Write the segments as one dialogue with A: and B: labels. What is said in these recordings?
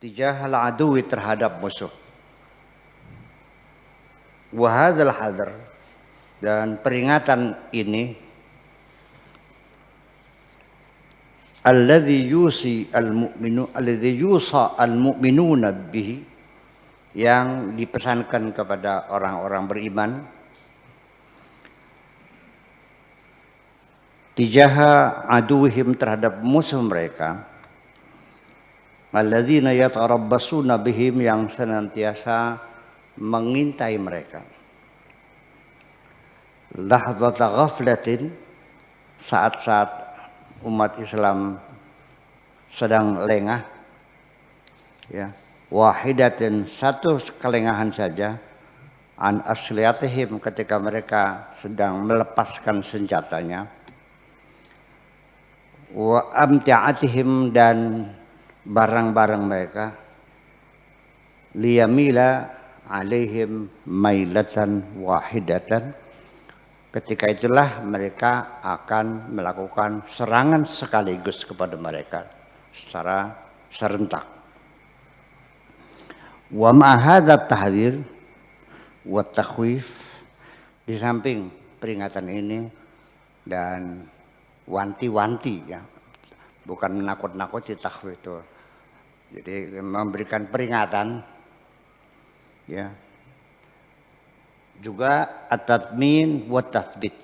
A: tijahal aduwi terhadap musuh. Wa hadzal hadar, dan peringatan ini alladzi yusa al-mu'minuna bihi, yang dipesankan kepada orang-orang beriman, tijaha aduwihim terhadap musuh mereka, alladzina yatarabbasuna bihim, yang senantiasa mengintai mereka, lahzata ghaflatin, saat-saat umat Islam sedang lengah, ya, wahidatin, satu kelengahan saja, an asliyatihim, ketika mereka sedang melepaskan senjatanya, wa amti'atihim, dan barang-barang mereka, liyamila alaihim mailatan wahidatan, ketika itulah mereka akan melakukan serangan sekaligus kepada mereka secara serentak. Wa ma'ahadza tahdzir wa takhwif, di samping peringatan ini dan wanti-wanti, ya, bukan menakut-nakuti, takhwif itu jadi memberikan peringatan, ya, juga at-tatmin wa tathbit,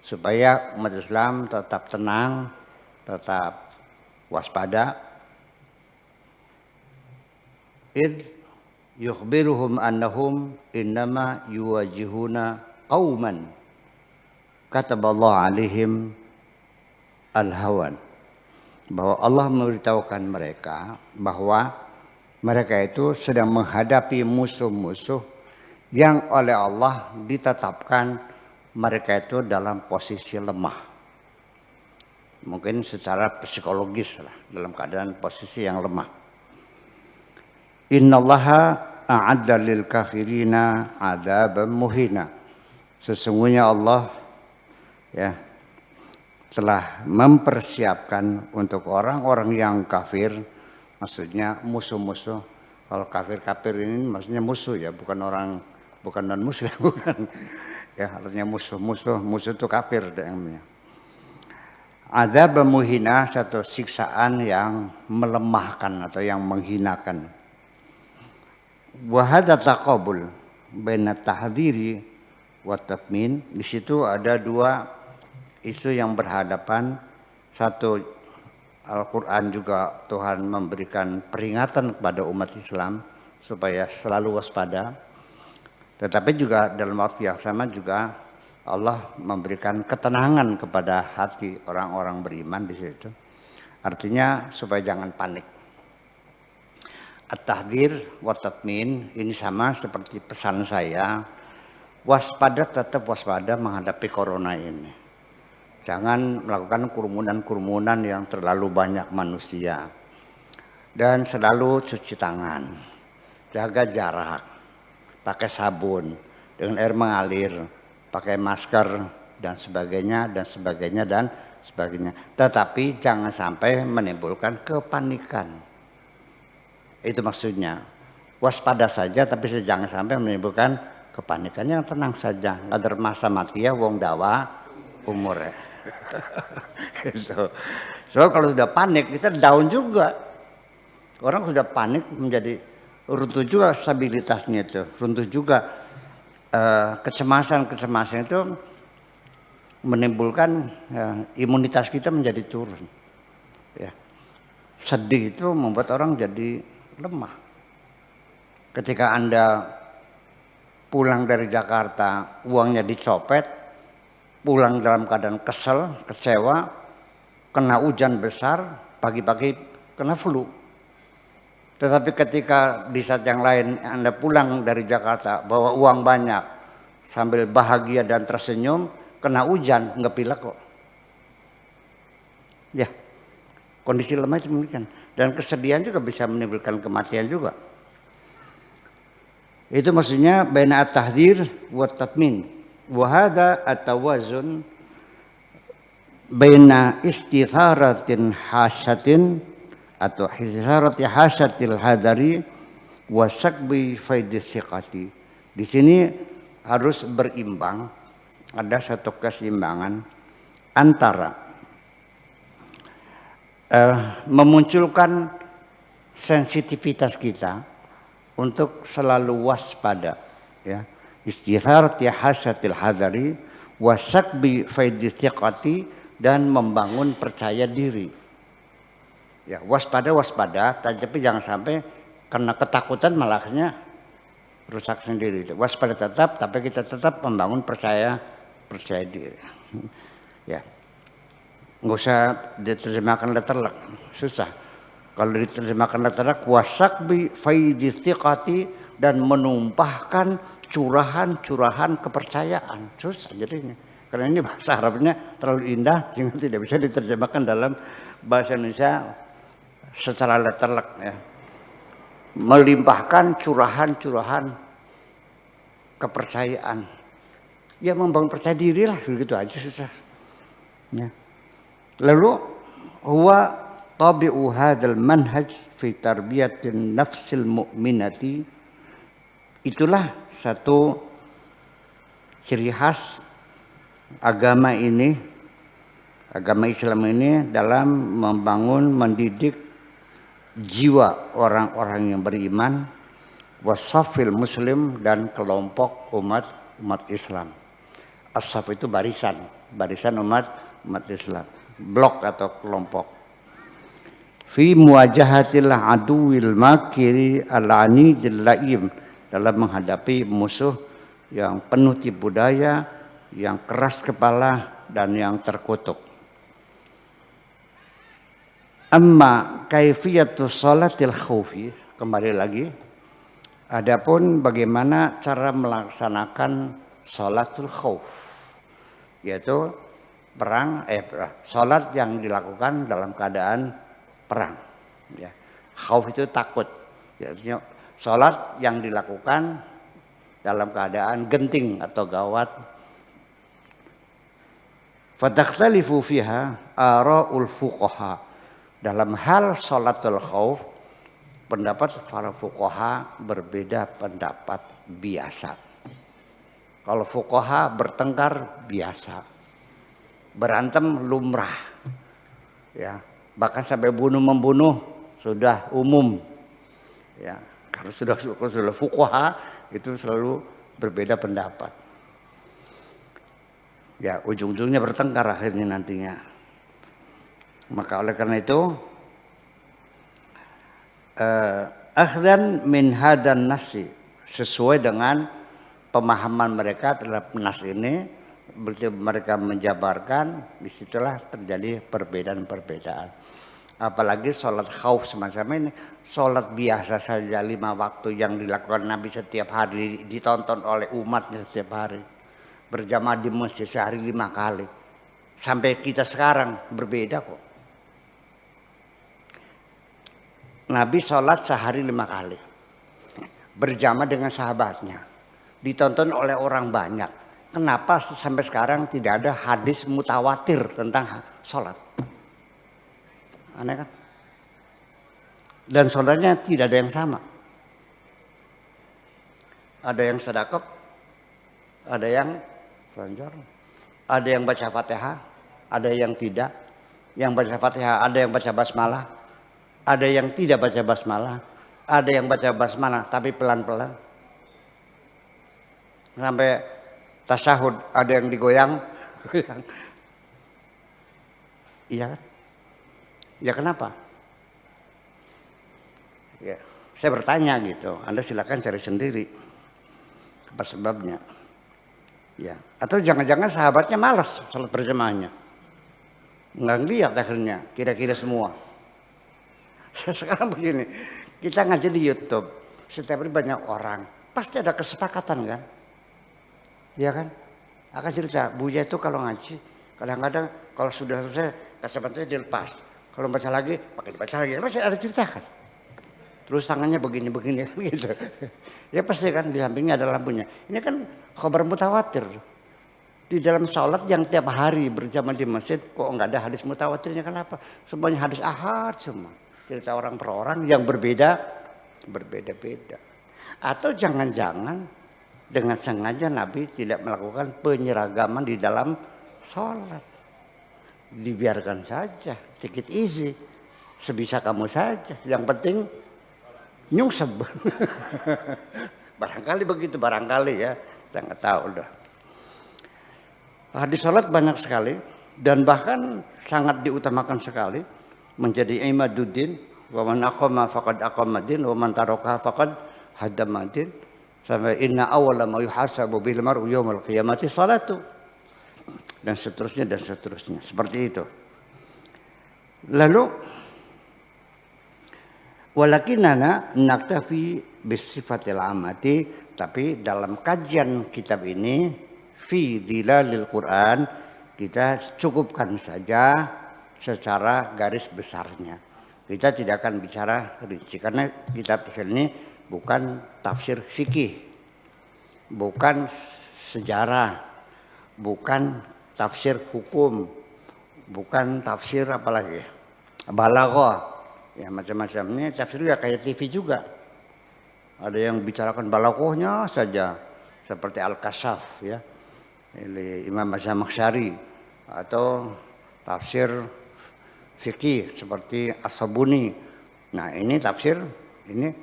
A: supaya umat Islam tetap tenang, tetap waspada. Id yukhbiruhum annahum innama yuwajihuna qauman kataballahu alaihim al-hawan, bahwa Allah memberitahukan mereka bahwa mereka itu sedang menghadapi musuh-musuh yang oleh Allah ditetapkan mereka itu dalam posisi lemah. Mungkin secara psikologis lah, dalam keadaan posisi yang lemah. Innallaha a'adda lil kafirina 'adzaban muhina. Sesungguhnya Allah, ya, telah mempersiapkan untuk orang-orang yang kafir, maksudnya musuh-musuh. Kalau kafir-kafir ini maksudnya musuh, ya, bukan orang, bukan non muslim, bukan, ya, artinya musuh itu kafir namanya. Adzab muhina, satu siksaan yang melemahkan atau yang menghinakan. Wa hadza taqabul baina tahdhiri wa tatmin, di situ ada dua isu yang berhadapan. Satu, Al-Quran juga Tuhan memberikan peringatan kepada umat Islam supaya selalu waspada. Tetapi juga dalam waktu yang sama juga Allah memberikan ketenangan kepada hati orang-orang beriman di situ. Artinya supaya jangan panik. At-tahdzir wa tatmin ini sama seperti pesan saya, waspada, tetap waspada menghadapi corona ini. Jangan melakukan kerumunan-kerumunan yang terlalu banyak manusia. Dan selalu cuci tangan, jaga jarak, pakai sabun dengan air mengalir, pakai masker dan sebagainya dan sebagainya dan sebagainya. Tetapi jangan sampai menimbulkan kepanikan. Itu maksudnya. Waspada saja tapi jangan sampai menimbulkan kepanikan. Yang tenang saja, ngadar masa mati ya wong dawa umur ya. Gitu. So kalau sudah panik kita down juga. Orang sudah panik menjadi runtuh juga stabilitasnya itu, runtuh juga kecemasan itu menimbulkan imunitas kita menjadi turun. Ya. Sedih itu membuat orang jadi lemah. Ketika Anda pulang dari Jakarta, uangnya dicopet, pulang dalam keadaan kesel, kecewa, kena hujan besar, pagi-pagi kena flu. Tetapi ketika di saat yang lain Anda pulang dari Jakarta, bawa uang banyak, sambil bahagia dan tersenyum, kena hujan, nggak pilek kok. Ya, kondisi lemah itu demikian. Dan kesedihan juga bisa menimbulkan kematian juga. Itu maksudnya baina at-tahdzir wa tatmin. Wa hadza at-tawazun baina istitharatin hasatin atau hisarati hasatil hadari wasakbi faidisiqati. Di sini harus berimbang, ada satu keseimbangan antara memunculkan sensitivitas kita untuk selalu waspada, ya, istihar hasatil hadari wasakbi faidisiqati, dan membangun percaya diri. Ya, waspada tapi jangan sampai karena ketakutan malahnya rusak sendiri. Waspada tetap, tapi kita tetap membangun percaya diri. Ya, nggak usah diterjemahkan letterlek, susah. Kalau diterjemahkan letterlek, wasakbi faidisiqati, dan menumpahkan curahan kepercayaan, susah jadinya. Karena ini bahasa Arabnya terlalu indah sehingga tidak bisa diterjemahkan dalam bahasa Indonesia secara letterlek, ya. Melimpahkan curahan kepercayaan, ya membangun percaya diri lah, begitu aja susah. Ya. Lalu huwa tabi'u hadzal manhaj fi tarbiyatin nafsil mu'minati, itulah satu ciri khas agama Islam ini dalam membangun, mendidik jiwa orang-orang yang beriman, wasafil muslim, dan kelompok umat Islam. As-saf itu barisan umat Islam, blok atau kelompok. Fi muwajahatil aduwil makiri al-anidil laim, dalam menghadapi musuh yang penuh tipu daya, yang keras kepala, dan yang terkutuk. Amma kaifiyatus sholatil khaufi, kembali lagi, adapun bagaimana cara melaksanakan sholatul khauf, yaitu sholat yang dilakukan dalam keadaan perang. Ya. Khauf itu takut, artinya sholat yang dilakukan dalam keadaan genting atau gawat. Fatakhtalifu fiha ara'ul fuqaha, dalam hal sholatul khauf pendapat para fuqaha berbeda pendapat biasa. Kalau fuqaha bertengkar biasa, berantem lumrah, ya, bahkan sampai bunuh-membunuh sudah umum, ya. Kalau sudah fuqaha itu selalu berbeda pendapat, ya, ujung-ujungnya bertengkar akhirnya nantinya. Maka oleh karena itu akhdan min hadan nasi, sesuai dengan pemahaman mereka terhadap nas ini, berarti mereka menjabarkan, disitulah terjadi perbedaan-perbedaan. Apalagi sholat khauf semacam ini, sholat biasa saja 5 waktu yang dilakukan Nabi setiap hari, ditonton oleh umatnya setiap hari, berjamaah di masjid sehari 5 kali, sampai kita sekarang berbeda kok. Nabi sholat sehari 5 kali, berjamaah dengan sahabatnya, ditonton oleh orang banyak. Kenapa sampai sekarang tidak ada hadis mutawatir tentang sholat? Aneh kan? Dan sholatnya tidak ada yang sama. Ada yang sedekap, ada yang lonjor, ada yang baca Fatihah, ada yang tidak. Yang baca Fatihah, ada yang baca basmalah, ada yang tidak baca basmalah, ada yang baca basmalah tapi pelan-pelan. Sampai tasyahud ada yang digoyang. Iya kan? Ya kenapa? Ya, saya bertanya gitu. Anda silakan cari sendiri apa sebabnya. Ya, atau jangan-jangan sahabatnya malas salat berjamaahnya. Nggak ngeliat akhirnya, kira-kira semua. Sekarang begini, kita ngaji di YouTube, setiap hari banyak orang, pasti ada kesepakatan kan? Iya kan? Akan cerita, Buya itu kalau ngaji, kadang-kadang kalau sudah selesai, kacamatanya dilepas. Kalau baca lagi, pakai dibaca lagi. Masih ada cerita kan? Terus tangannya begini-begini gitu. Ya pasti kan di sampingnya ada lampunya. Ini kan khabar mutawatir. Di dalam sholat yang tiap hari berjamaah di masjid, kok enggak ada hadis mutawatirnya, kenapa? Semuanya hadis ahad semua. cerita orang per orang yang berbeda-beda. Atau jangan-jangan dengan sengaja Nabi tidak melakukan penyeragaman di dalam sholat. Dibiarkan saja, take it easy, sebisa kamu saja. Yang penting nyungsep. Barangkali begitu, barangkali ya, kita nggak tahu udah. Hadis sholat banyak sekali dan bahkan sangat diutamakan sekali menjadi imaduddin. Wa man aqama faqad aqamaddin wa man taraka faqad hadamaddin. Sampai inna awwala ma yuhasabu bil mar'u yaumil qiyamati salatu. Dan seterusnya dan seterusnya. Seperti itu. Lalu walakinana naktafi bisifatil amati, tapi dalam kajian kitab ini fi dilalil Quran kita cukupkan saja secara garis besarnya. Kita tidak akan bicara rinci karena kitab ini bukan tafsir fikih, bukan sejarah, bukan tafsir hukum, bukan tafsir apalagi balaghah. Ya macam-macam ini tafsir ya kayak TV juga. Ada yang bicarakan balaghahnya saja seperti Al-Kasyaf ya. Imam Az-Zamakhsyari atau tafsir fikih seperti As-Sabuni. Nah, ini tafsir ini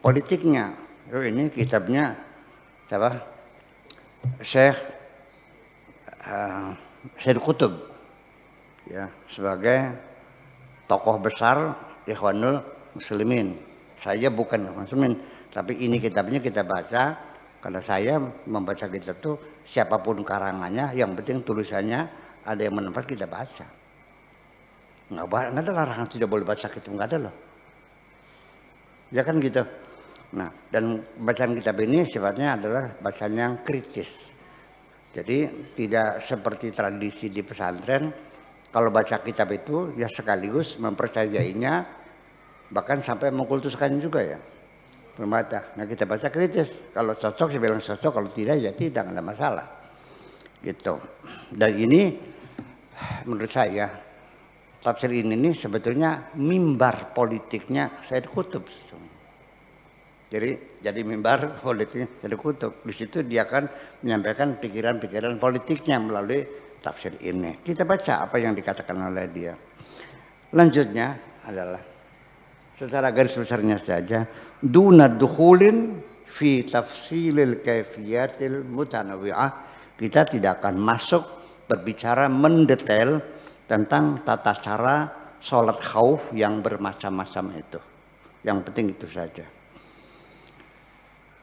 A: politiknya. Ini kitabnya siapa? Syekh Sayyid Qutb ya, sebagai tokoh besar Ikhwanul Muslimin. Saya bukan muslimin, tapi ini kitabnya kita baca. Karena saya membaca kitab itu siapapun karangannya, yang penting tulisannya ada yang menempat kita baca. Nggak ada larangan tidak boleh baca kitab, nggak ada loh. Ya kan gitu. Nah, dan bacaan kitab ini sifatnya adalah bacaan yang kritis. Jadi tidak seperti tradisi di pesantren, kalau baca kitab itu ya sekaligus mempercayainya, bahkan sampai mengkultuskan juga ya. Pembaca. Nah kita baca kritis, kalau cocok saya bilang cocok, kalau tidak ya tidak, ada masalah. Gitu. Dan ini menurut saya tafsir ini sebetulnya mimbar politiknya Sayyid Qutb. Jadi mimbar politiknya Sayyid Qutb. Di situ dia akan menyampaikan pikiran-pikiran politiknya melalui tafsir ini. Kita baca apa yang dikatakan oleh dia. Lanjutnya adalah secara garis besarnya saja, duna dukhulin fi tafsilil kaifiyatil mutanawwi'ah, kita tidak akan masuk berbicara mendetail tentang tata cara sholat khauf yang bermacam-macam itu. Yang penting itu saja.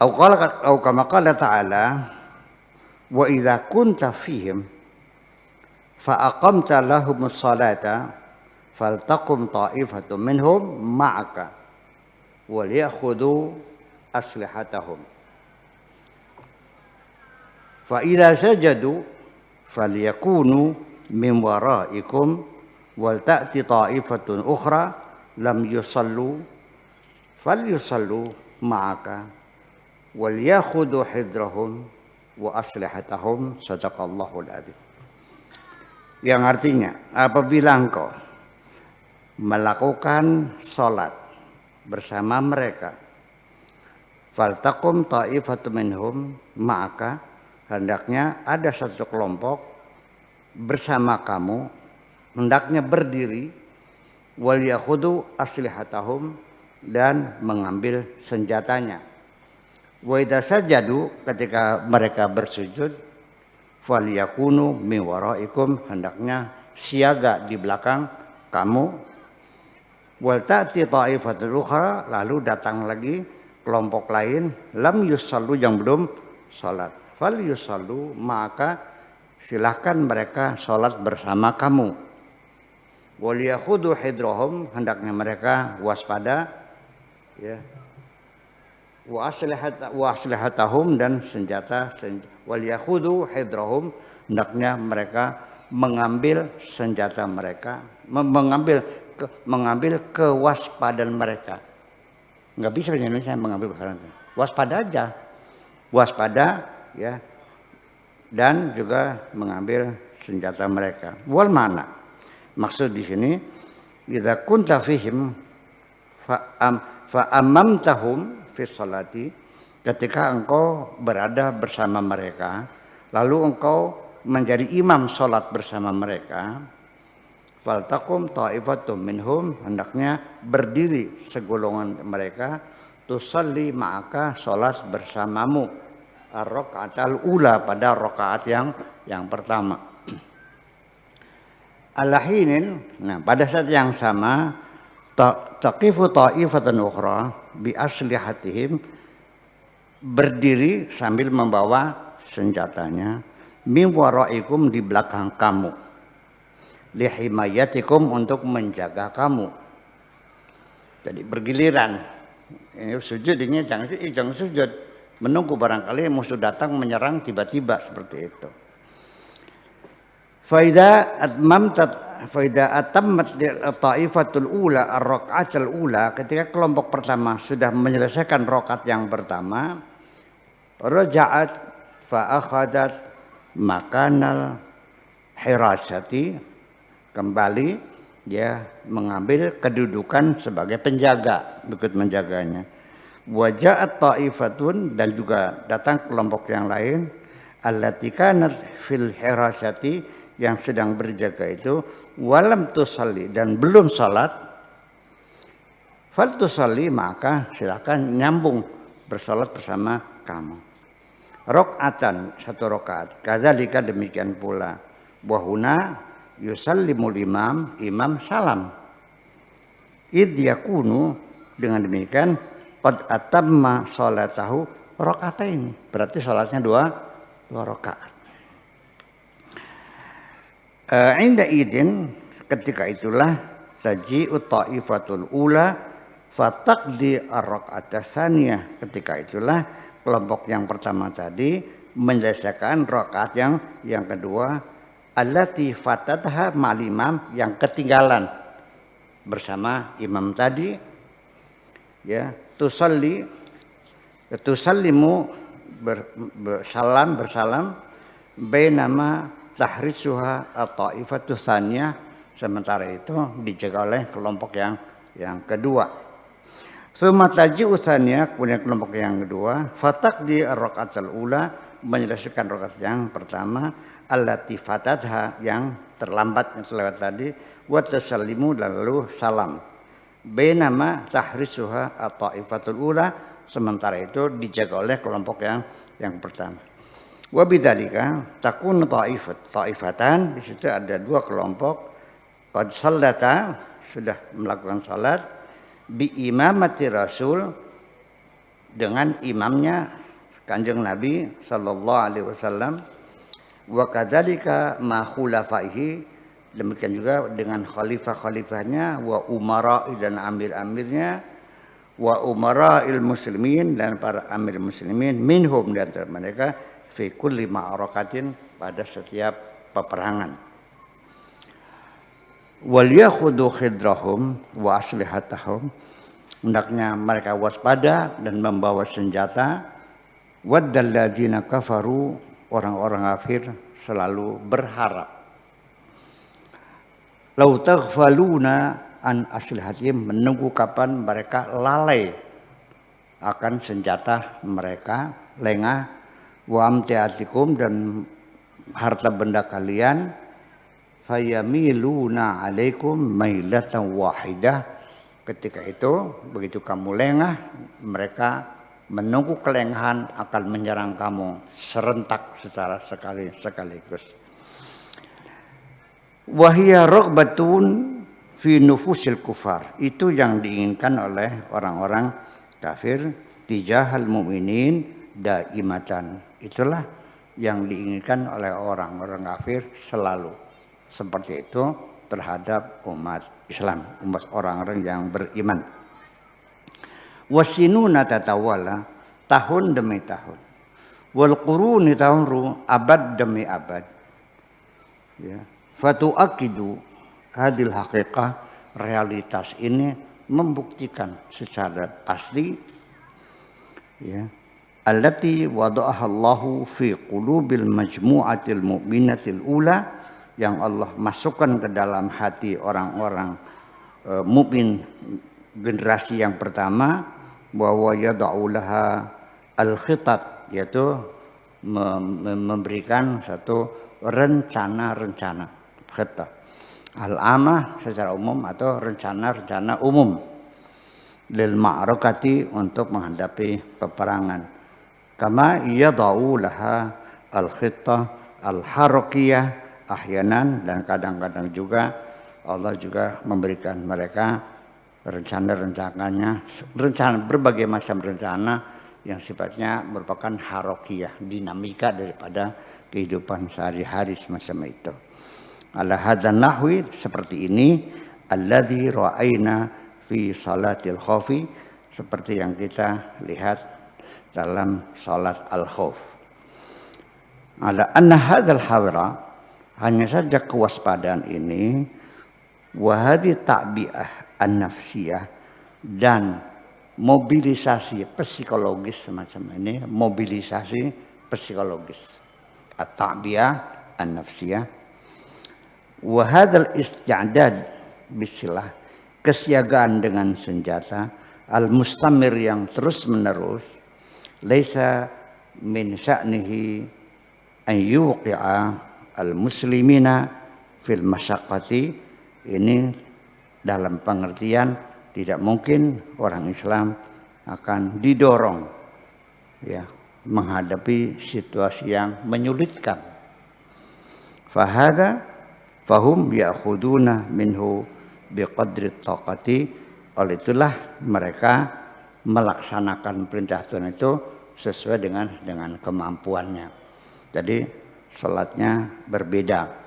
A: Au kama qala ta'ala, wa idza kunta fihim fa aqamta lahumus salata faltaqum ta'ifatun minhum ma'aka wal ya'khudhu aslihatahum fa idza sajadu falyakunu min wara'ikum wal ta'ti ta'ifatun ukhra lam yusallu falyusallu ma'aka wal ya'khudhu hidrahum wa aslihatahum. Sadaqallahul adzim. Yang artinya apabila engkau melakukan sholat bersama mereka, faltaqum ta'ifatun minhum ma'aka, hendaknya ada satu kelompok bersama kamu, hendaknya berdiri, wal yakhudu aslihatahum, dan mengambil senjatanya. Wa idza sajadu, ketika mereka bersujud, falyakunu min waraikum, hendaknya siaga di belakang kamu. Wal ta'ti ta'ifatul ukhra, lalu datang lagi kelompok lain, lam yusallu, yang belum salat, fal yusallu, maka silahkan mereka salat bersama kamu. Wal yakhudu hidrahum, hendaknya mereka waspada ya. Wa aslihatahum, dan senjata. Wal yakhudu hidrahum, hendaknya mereka mengambil senjata mereka, mengambil kewaspadaan mereka. Nggak bisa bahasa Indonesia mengambil kewaspadaan. Waspada aja, waspada ya, dan juga mengambil senjata mereka. Wal mana? Maksud di sini, idza kunta fihim, fa'amamtahum fi sholati, ketika engkau berada bersama mereka lalu engkau menjadi imam sholat bersama mereka, faltakum ta'ifatum minhum, hendaknya berdiri segolongan mereka, tusalli ma'aka, sholat bersamamu, ar-raka'atal ula, pada rakaat yang pertama. Alahinin, nah pada saat yang sama, taqifu ta'ifatan ukhra bi aslihatihim, berdiri sambil membawa senjatanya, min waraikum, di belakang kamu, lihimayatikum, untuk menjaga kamu. Jadi bergiliran. Ini sujud, ini jangan sujud, menunggu barangkali musuh datang menyerang tiba-tiba, seperti itu. Faida atammat ta'ifatul ula ar-raka'atul ula, ketika kelompok pertama sudah menyelesaikan rakaat yang pertama, raja'at fa akhadat makanal hirasati, kembali dia mengambil kedudukan sebagai penjaga, ikut menjaganya. Waja'at ta'ifatun, dan juga datang kelompok yang lain, allati kanat fil hirasati, yang sedang berjaga itu, walam tusalli, dan belum salat, fal tusalli, maka silakan nyambung bersalat bersama kamu. Rok'atan, satu rokaat, kadzalika, demikian pula, wahuna yusallimul imam, imam salam, id yakunu, dengan demikian qad atamma salatahu rok'ataini, berarti salatnya dua rokaat. Inda idin, ketika itulah, taji'ut ta'ifatul ula fataqdi ar-raka'ata tsaniyah, ketika itulah kelompok yang pertama tadi menyelesaikan rakaat yang kedua, allati fatatha ma'al imam, yang ketinggalan bersama imam tadi, ya, tusallimu, bersalam, bainama tahrisuha at-ta'ifatu tsaniyah, sementara itu dijaga oleh kelompok yang kedua. Tsumma taji'u tsaniyah, kemudian kelompok yang kedua, fataqdi ar-raka'atul ula, menyelesaikan rakaat yang pertama, allati fatatha, yang terlambat, yang terlewat tadi, wa tusallimu, lalu salam, bainama tahrisuha at-ta'ifatul ula, sementara itu dijaga oleh kelompok yang pertama. Wa bidzalika takunu ta'ifatan, di situ ada dua kelompok, qad shallata, sudah melakukan salat, bi imamati Rasul, dengan imamnya Kanjeng Nabi sallallahu alaihi wasallam, wa kadzalika ma khulafaihi, demikian juga dengan khalifah-khalifahnya, wa umara, dan amir-amirnya, wa umara'il muslimin, dan para amir muslimin, minhum, dan mereka, fi kulli ma'arakatin, pada setiap peperangan. Wal yakhudu khidrahum wa aslihatahum, hendaknya mereka waspada dan membawa senjata. Waddal ladzina kafaru, orang-orang kafir selalu berharap, lau taghfaluna an aslihatihim, menunggu kapan mereka lalai akan senjata mereka, lengah, wa amtiatikum, dan harta benda kalian, fayamiluna alaikum mailatan wahidah, ketika itu begitu kamu lengah, mereka menunggu kelengahan akan menyerang kamu serentak secara sekaligus. Wahia raghbatun fi nufusil kufar, itu yang diinginkan oleh orang-orang kafir, tijahal mu'minin daimatan, itulah yang diinginkan oleh orang-orang kafir selalu, seperti itu terhadap umat Islam, umat orang-orang yang beriman. Wasinuna tatawala, tahun demi tahun, wal quruni tahuru, abad demi abad, ya, fatuakidu hadil haqiqah, realitas ini membuktikan secara pasti, ya, allati wada'aha Allahu fi qulubil majmu'atil mu'minatil ula, yang Allah masukkan ke dalam hati orang-orang mukmin generasi yang pertama bahwa yad'u laha al-khitat, yaitu memberikan satu rencana-rencana khitat al-amah secara umum atau rencana-rencana umum lil ma'rakati untuk menghadapi peperangan. Kama yad'u laha al-khittah al-harakiyah ahyanan, dan kadang-kadang juga Allah juga memberikan mereka rencana-rencananya, rencana berbagai macam rencana yang sifatnya merupakan harakiyah, dinamika daripada kehidupan sehari-hari semacam itu. Ala hadzal nahwi, seperti ini, alladzi ra'aina fi salatil khaufi, seperti yang kita lihat dalam salat al-khauf. Ala anna hadzal hadra, hanya saja kewaspadaan ini, wa hadhi ta'bi'ah an-nafsiyah, dan mobilisasi psikologis semacam ini, mobilisasi psikologis, at-ta'biyah an-nafsiyah, wa hadzal isti'dad bisilah, kesiagaan dengan senjata, al-mustamir yang terus menerus, laisa min sya'nihi an yuqi'a al-muslimina fil masyaqqati, ini dalam pengertian tidak mungkin orang Islam akan didorong ya menghadapi situasi yang menyulitkan. Fahum ya'khuduna minhu biqadri taqati, oleh itulah mereka melaksanakan perintah Tuhan itu sesuai dengan kemampuannya. Jadi salatnya berbeda.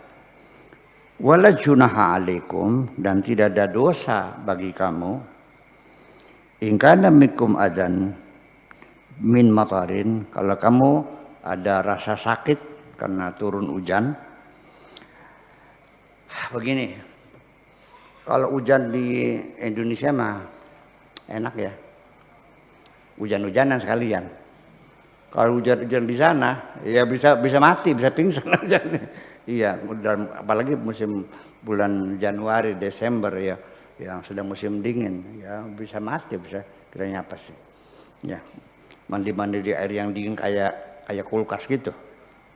A: Wala junaha alaikum, dan tidak ada dosa bagi kamu, in kana minkum adan min matarin, kalau kamu ada rasa sakit karena turun hujan. Begini, kalau hujan di Indonesia mah enak ya, hujan-hujanan sekalian. Kalau hujan-hujan di sana ya bisa mati, bisa pingsan hujan. Iya, apalagi musim bulan Januari, Desember ya, yang sedang musim dingin, ya bisa mati, bisa kiranya apa sih? Ya, mandi-mandi di air yang dingin kayak kulkas gitu.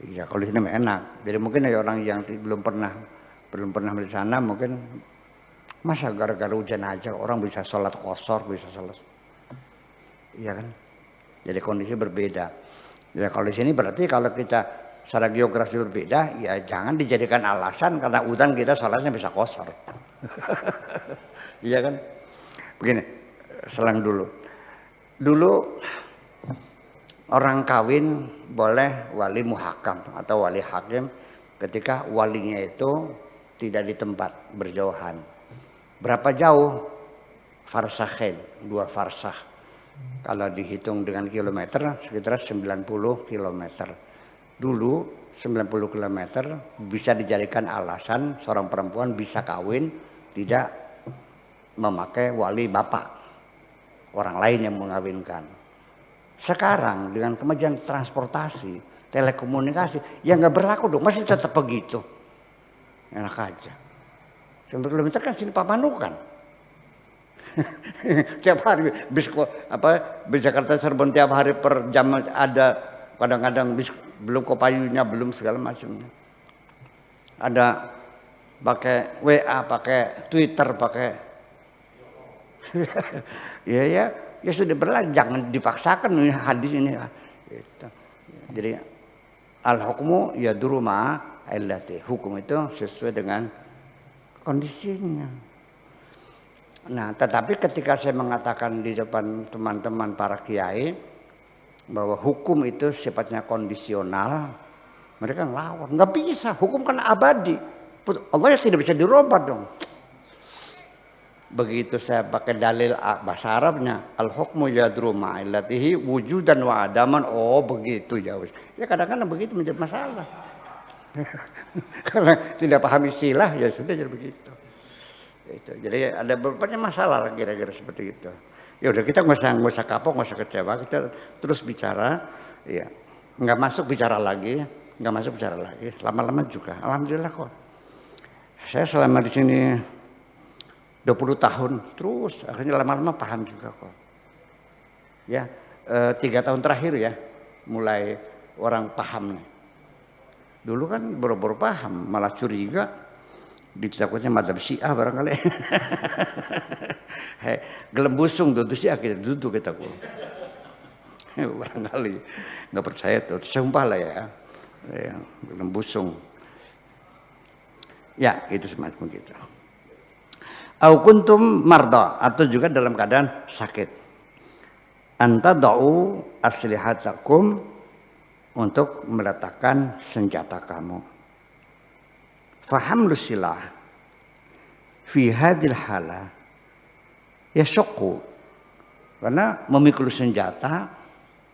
A: Iya, kalau di sini enak. Jadi mungkin ada orang yang belum pernah di sana, mungkin masa gara-gara hujan aja orang bisa sholat qashar, bisa sholat. Iya kan? Jadi kondisi berbeda. Ya kalau di sini berarti kalau kita secara geografi berbeda, ya jangan dijadikan alasan karena hutan kita sholatnya bisa qashar. Iya kan? Begini, selang dulu. Dulu orang kawin boleh wali muhakam atau wali hakim ketika walinya itu tidak di tempat, berjauhan. Berapa jauh? Farsakhin, 2 farsah. Kalau dihitung dengan kilometer sekitar 90 kilometer. Dulu 90 km bisa dijadikan alasan seorang perempuan bisa kawin tidak memakai wali bapak, orang lain yang mengawinkan. Sekarang dengan kemajuan transportasi, telekomunikasi, ya nggak berlaku dong, masih tetap begitu. Enak aja. 90 km kan sini Pamanukan. Tiap hari bis Jakarta Cirebon tiap hari per jam ada, kadang-kadang bis belum kopayunya, belum segala macamnya. Ada pakai WA, pakai Twitter, pakai ya sudah berlalu, jangan dipaksakan hadis ini. Gitu. Jadi al-hukmu yaduru ma'a illati, hukum itu sesuai dengan kondisinya. Nah, tetapi ketika saya mengatakan di depan teman-teman para kiai bahwa hukum itu sifatnya kondisional, mereka ngelawan. Nggak bisa, hukum kan abadi. Allah ya tidak bisa dirubah dong. Begitu saya pakai dalil bahasa Arabnya, al-hukmu yadru ma'illatihi wujudan wa adaman. Oh begitu ya. Ya kadang-kadang begitu menjadi masalah. Karena tidak paham istilah, ya sudah jadi begitu. Itu. Jadi ada beberapa masalah kira-kira seperti itu. Ya udah, kita nggak usah kapok, nggak usah kecewa, kita terus bicara, ya nggak masuk bicara lagi, lama-lama juga. Alhamdulillah kok. Saya selama di sini 20 tahun terus akhirnya lama-lama paham juga kok. Ya, 3 tahun terakhir ya mulai orang paham nih. Dulu kan boro-boro paham, malah curiga ditakutnya madzhab Syiah barangkali. Hei, gelembusung tuh Syiah kita duduk kita kok. Barangkali nggak percaya tuh, sumpah lah ya. Gelembusung. Ya, itu semacam gitu. Au kuntum marda, atau juga dalam keadaan sakit. Anta da'u aslihatakum, untuk meletakkan senjata kamu. Faham lusilah fi hadil hala yashaqu, karena memikul senjata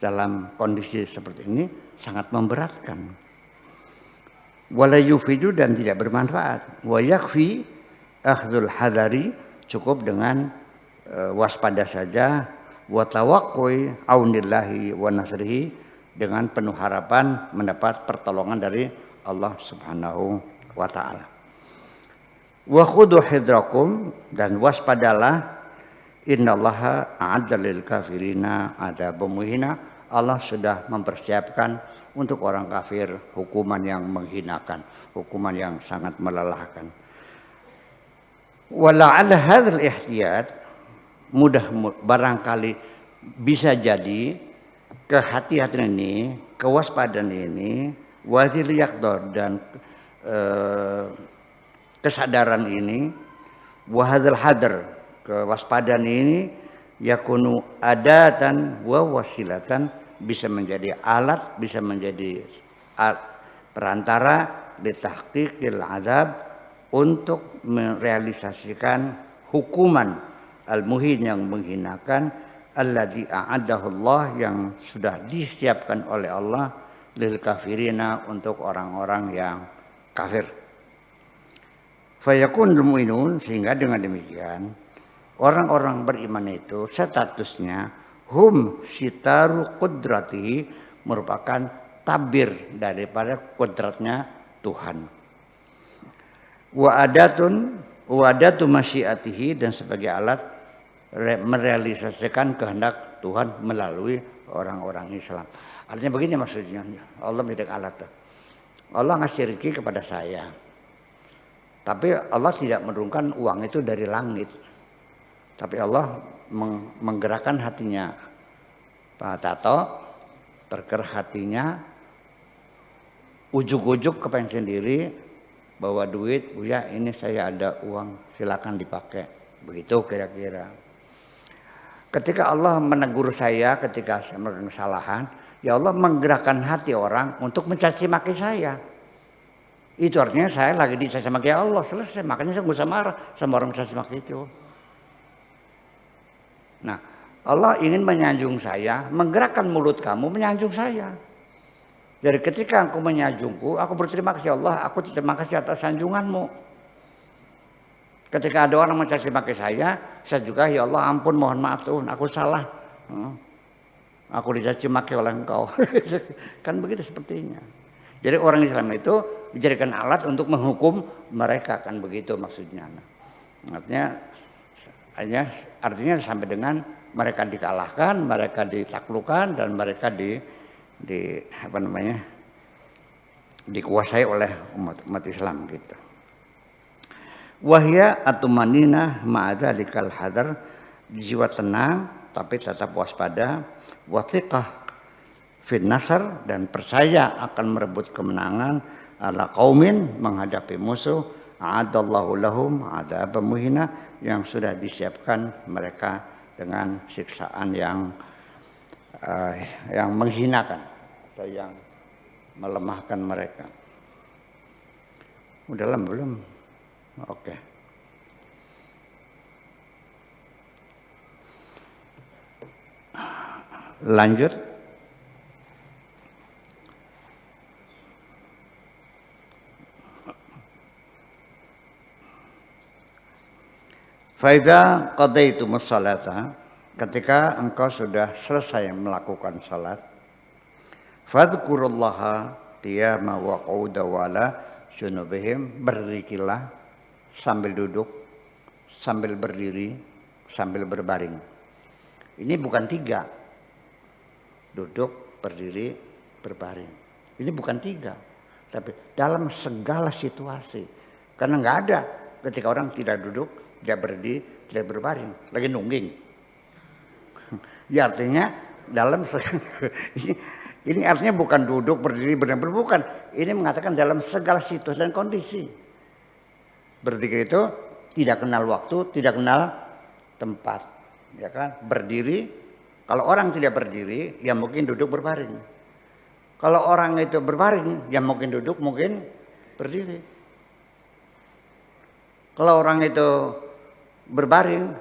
A: dalam kondisi seperti ini sangat memberatkan. Wala yufidu, dan tidak bermanfaat. Wa yakfi akhdhul hadari, cukup dengan waspada saja. Wa tawaqqui aunillahi wa nasrihi, dengan penuh harapan mendapat pertolongan dari Allah Subhanahu wa taala. Wa khudhu hidrakum, dan waspadalah, innallaha a'adda lil kafirina adzabun muhina, Allah sudah mempersiapkan untuk orang kafir hukuman yang menghinakan, hukuman yang sangat melelahkan. Wala'alla hadzal ihtiyat, barangkali bisa jadi kehati-hatian ini, kewaspadaan ini, wadzil yaqdar, dan kesadaran ini, wahadzal hadar, kewaspadaan ini, yakunu adatan wa wasilatan, bisa menjadi alat, bisa menjadi perantara litahqiqil azab, untuk merealisasikan hukuman al-muhin, yang menghinakan, alladzi a'addahu Allah, yang sudah disiapkan oleh Allah, lil kafirina, untuk orang-orang yang kafir. Fayakunul mu'minun, sehingga dengan demikian orang-orang beriman itu statusnya hum sitaru qudratihi, merupakan tabir daripada kudratnya Tuhan. Wa adatu masyiatihi, dan sebagai alat merealisasikan kehendak Tuhan melalui orang-orang Islam. Artinya begini maksudnya, Allah menjadi alat. Allah ngasih rezeki kepada saya, tapi Allah tidak menurunkan uang itu dari langit. Tapi Allah menggerakkan hatinya Pak Tato, tergerak hatinya, ujuk-ujuk kepengen sendiri, bawa duit, Buya ini saya ada uang, silakan dipakai. Begitu kira-kira. Ketika Allah menegur saya ketika saya melakukan kesalahan, ya Allah menggerakkan hati orang untuk mencaci maki saya. Itu artinya saya lagi dicaci maki Allah, selesai. Makanya saya nggak usah marah sama orang mencaci maki itu. Nah, Allah ingin menyanjung saya, menggerakkan mulut kamu menyanjung saya. Jadi ketika engkau menyanjungku, aku berterima kasih Allah, aku terima kasih atas sanjunganmu. Ketika ada orang mencaci maki saya juga, ya Allah ampun, mohon maaf Tuhan, aku salah. Aku dicaci maki oleh engkau. Kan begitu sepertinya. Jadi orang Islam itu dijadikan alat untuk menghukum mereka, kan begitu maksudnya. Artinya sampai dengan mereka dikalahkan, mereka ditaklukkan, dan mereka dikuasai oleh umat Islam gitu. Wahya atumanina ma'adzalikal hadar, jiwa tenang tapi tetap waspada, wathiqah fin nasr, dan percaya akan merebut kemenangan, ala qaumin, menghadapi musuh, a'adallahu lahum adzab muhina, yang sudah disiapkan mereka dengan siksaan yang menghinakan atau yang melemahkan mereka. Udah lama belum? Oke. Lanjut. Faida qadaytumus salata, ketika engkau sudah selesai melakukan salat, fadhkurullaha qiyama wa qu'uda wa ala junubihim, berzikirlah sambil duduk, sambil berdiri, sambil berbaring. Ini bukan 3. Duduk, berdiri, berbaring. Ini bukan 3. Tapi dalam segala situasi. Karena nggak ada ketika orang tidak duduk, tidak berdiri, tidak berbaring. Lagi nungging. Ya artinya dalam ini artinya bukan duduk, berdiri, benar-benar bukan. Ini mengatakan dalam segala situasi dan kondisi. Berzikir itu tidak kenal waktu, tidak kenal tempat. Ya kan? Berdiri, kalau orang tidak berdiri, ya mungkin duduk berbaring. Kalau orang itu berbaring, ya mungkin duduk, mungkin berdiri. Kalau orang itu berbaring,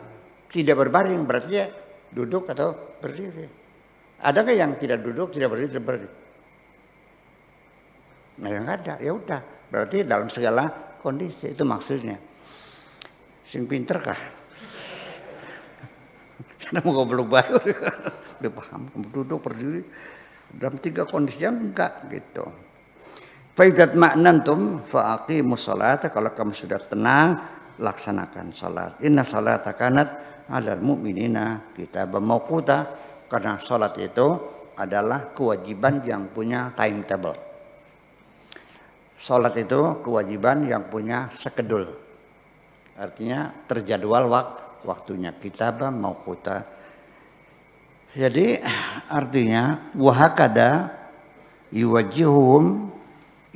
A: tidak berbaring, berarti ya duduk atau berdiri. Adakah yang tidak duduk, tidak berdiri, tidak berdiri? Nah yang ada, ya udah. Berarti dalam segala kondisi, itu maksudnya. Sing pinter kah? Karena mau goblok baru, udah paham. Duduk, berdiri, dalam 3 kondisi yang enggak gitu. Faidat ma'nantum fa'aqimus sholata, kalau kamu sudah tenang, laksanakan salat. Inna sholata kanat 'alal mu'minina kitaban mawquta, karena salat itu adalah kewajiban yang punya timetable. Salat itu kewajiban yang punya skedul. Artinya terjadwal waktunya, kitaban mawquta. Jadi artinya wahakada yuwajjihuhum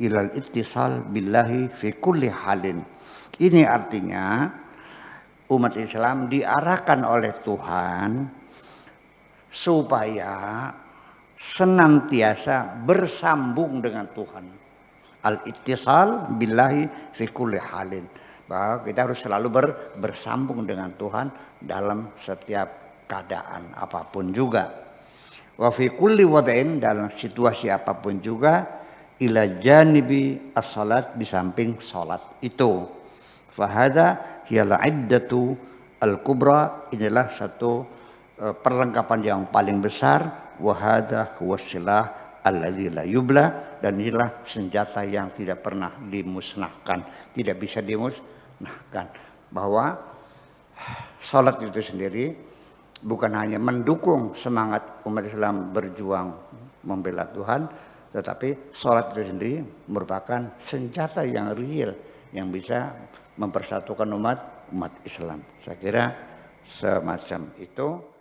A: ilal ittisal billahi fi kulli halin. Ini artinya umat Islam diarahkan oleh Tuhan supaya senantiasa bersambung dengan Tuhan. Al-ittisal billahi fi kulli halin. Bahwa kita harus selalu bersambung dengan Tuhan dalam setiap keadaan apapun juga. Wa fi kulli wad'in, dalam situasi apapun juga, ila janibi as-salat, di samping salat itu. Fa hadza hiyal iddatu al-kubra, inilah satu perlengkapan yang paling besar. Wa hadza huwas silah alladzi la yubla, dan inilah senjata yang tidak pernah dimusnahkan, tidak bisa dimusnahkan. Bahwa salat itu sendiri bukan hanya mendukung semangat umat Islam berjuang membela Tuhan, tetapi salat itu sendiri merupakan senjata yang real yang bisa mempersatukan umat Islam. Saya kira semacam itu.